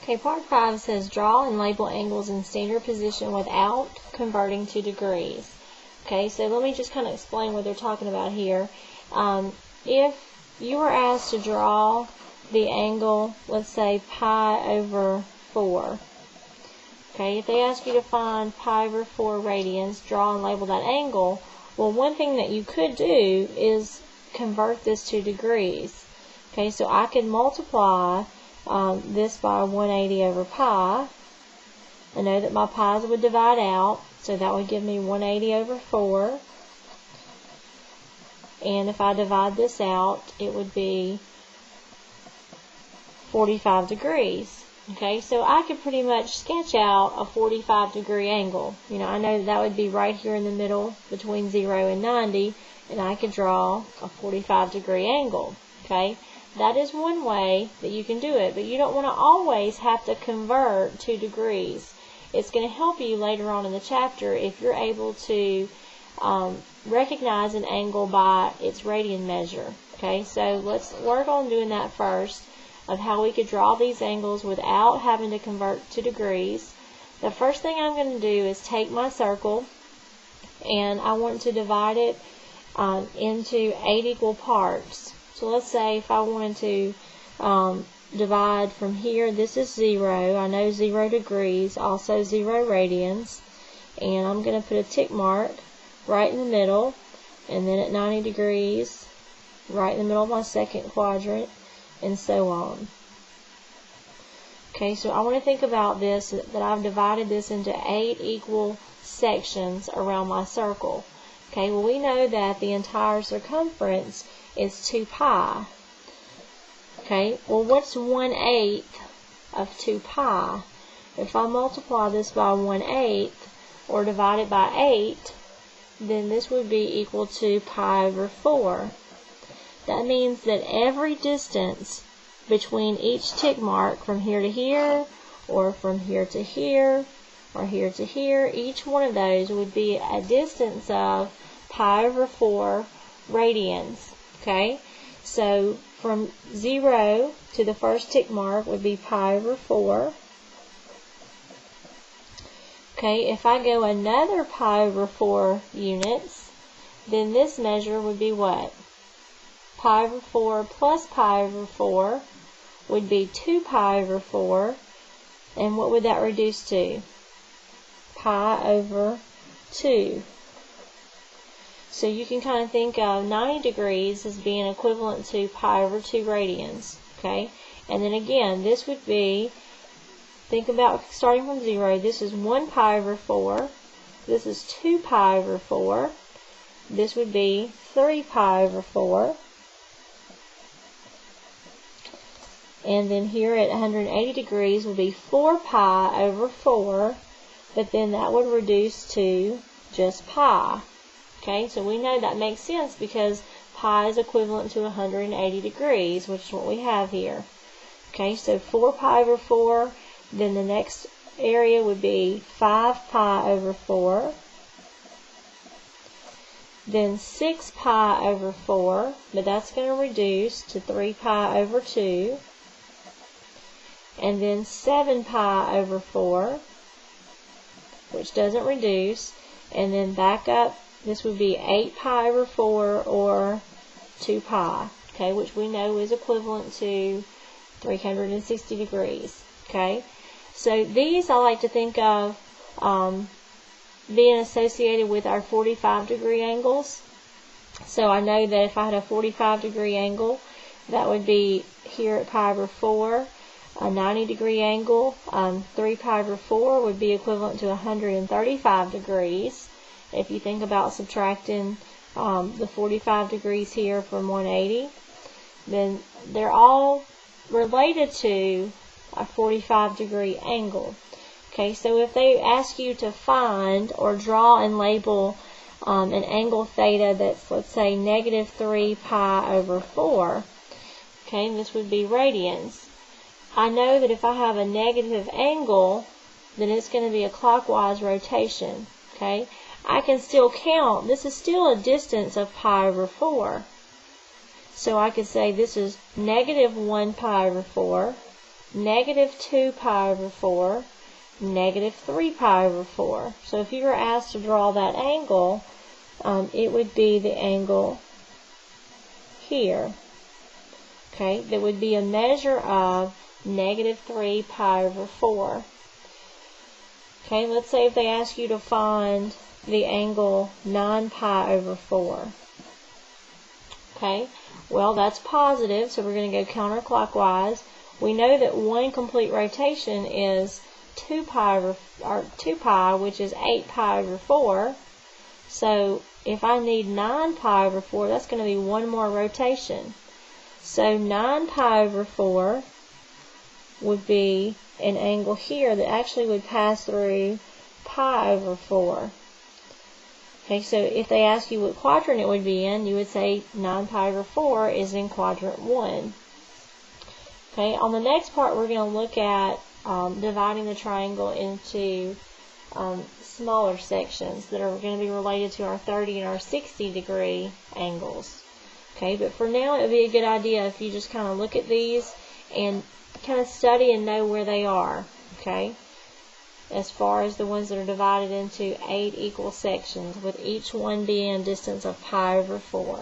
Okay, part 5 says draw and label angles in standard position without converting to degrees. Okay, so let me just kind of explain what they're talking about here. If you were asked to draw the angle, let's say pi over 4. Okay, if they ask you to find pi over 4 radians, draw and label that angle, well, one thing that you could do is convert this to degrees. Okay, so I could multiply this by 180 over pi. I know that my pi's would divide out, so that would give me 180 over 4. And if I divide this out, it would be 45 degrees. Okay, so I could pretty much sketch out a 45-degree angle. You know, I know that would be right here in the middle between 0 and 90, and I could draw a 45-degree angle. Okay, that is one way that you can do it, but you don't want to always have to convert to degrees. It's going to help you later on in the chapter if you're able to recognize an angle by its radian measure. Okay, so let's work on doing that first, of how we could draw these angles without having to convert to degrees. The first thing I'm going to do is take my circle, and I want to divide it into 8 equal parts. So let's say if I wanted to divide from here, this is 0, I know 0 degrees, also 0 radians, and I'm going to put a tick mark right in the middle, and then at 90 degrees, right in the middle of my second quadrant, and so on. Okay, so I want to think about this, that I've divided this into 8 equal sections around my circle. Okay, well, we know that the entire circumference is 2 pi. Okay, well, what's 1/8 of 2 pi? If I multiply this by 1/8, or divide it by 8, then this would be equal to pi over 4. That means that every distance between each tick mark from here to here, or from here to here, or here to here, each one of those would be a distance of pi over 4 radians. Okay, so from 0 to the first tick mark would be pi over 4. Okay, if I go another pi over 4 units, then this measure would be what? Pi over 4 plus pi over 4 would be 2 pi over 4, and what would that reduce to? Pi over 2. So you can kind of think of 90 degrees as being equivalent to pi over 2 radians. Okay, and then again, this would be, think about starting from 0, this is 1 pi over 4, this is 2 pi over 4, this would be 3 pi over 4, and then here at 180 degrees would be 4 pi over 4, but then that would reduce to just pi. Okay, so we know that makes sense because pi is equivalent to 180 degrees, which is what we have here. Okay, so 4 pi over 4, then the next area would be 5 pi over 4, then 6 pi over 4, but that's going to reduce to 3 pi over 2, and then 7 pi over 4, which doesn't reduce, and then back up, this would be 8 pi over 4 or 2 pi, okay, which we know is equivalent to 360 degrees, okay. So these I like to think of being associated with our 45-degree angles. So I know that if I had a 45-degree angle, that would be here at pi over 4. A 90-degree angle, 3 pi over 4 would be equivalent to 135 degrees. If you think about subtracting the 45 degrees here from 180, then they're all related to a 45-degree angle. Okay, so if they ask you to find or draw and label an angle theta that's, let's say, negative 3 pi over 4, okay, and this would be radians. I know that if I have a negative angle, then it's going to be a clockwise rotation. Okay, I can still count. This is still a distance of pi over 4. So I could say this is negative 1 pi over 4. negative 2 pi over 4, negative 3 pi over 4. So if you were asked to draw that angle, it would be the angle here. Okay, that would be a measure of negative 3 pi over 4. Okay, let's say if they ask you to find the angle 9 pi over 4. Okay, well that's positive, so we're going to go counterclockwise. We know that one complete rotation is 2 pi, which is 8 pi over 4. So if I need 9 pi over 4, that's going to be one more rotation. So 9 pi over 4 would be an angle here that actually would pass through pi over 4. Okay, so if they ask you what quadrant it would be in, you would say 9 pi over 4 is in quadrant 1. Okay, on the next part we're going to look at dividing the triangle into smaller sections that are going to be related to our 30 and our 60 degree angles. Okay, but for now it would be a good idea if you just kind of look at these and kind of study and know where they are. Okay, as far as the ones that are divided into 8 equal sections, with each one being a distance of pi over 4.